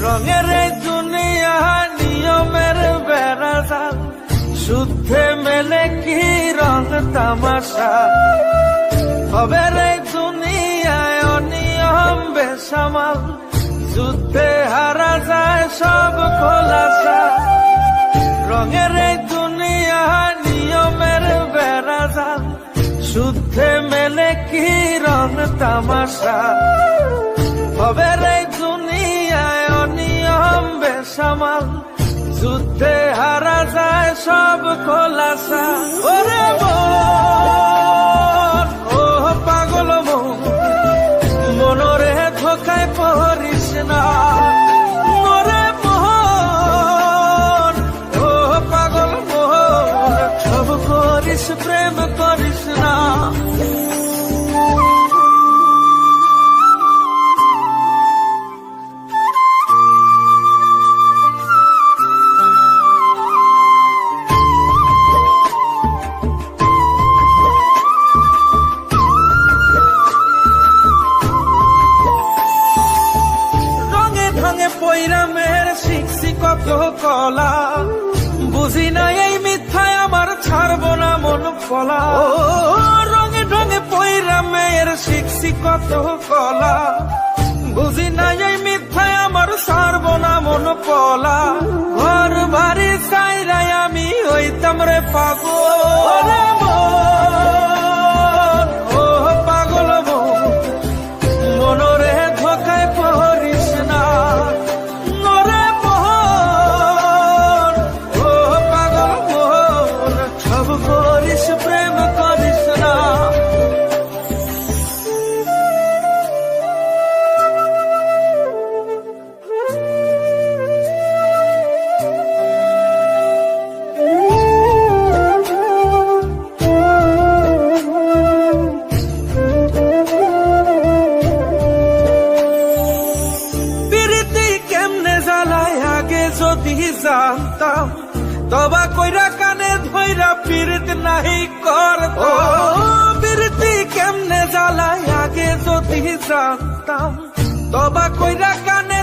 রঙের এই দুনিয়া নিয়মের বেড়াজাল, শুদ্ধে মেলে কি রং তামাশা। খবের এই দুনিয়ায় অনিয়ম বেসামাল, যুদ্ধে হারা যায় সব খোলাসা। রঙের এই দুনিয়া নিয়মের বেড়াজাল, শুদ্ধে মেলে কি রং তামাশা। খবের এই দুনিয়ায় অনিয়ম বেসামাল, যুদ্ধে হারা যায় সব খোলাসা। ওরে মন, ও পাগল মন, মনরে ধোকায় পড়িস না। ওরে মন, ও পাগল মন, সব করিস প্রেম করিস না। পৈরামের শিখছি কত কলা, বুঝি না এই মিথ্যায় আমার ছাড়বো না মন ফলা। ও রঙে ঢঙে পৈরামের শিখছি কত কলা, বুঝি না এই মিথ্যায় আমার ছাড়বো না মন ফলা। ঘর বাড়ি চাইরাই আমি হইতাম রে পাগল। ও পাগল মন, মনরে ধোকায় পড়িস না। প্রেম করিস না। প্রীতি কেমনে জ্বালায় আগে যদি জানতাম, তবা কইরা কানে ধইরা পীড়িত নাহি করতাম। প্রীতি কেমনে জ্বালায় আগে যদি জানতাম, তবা কইরা কানে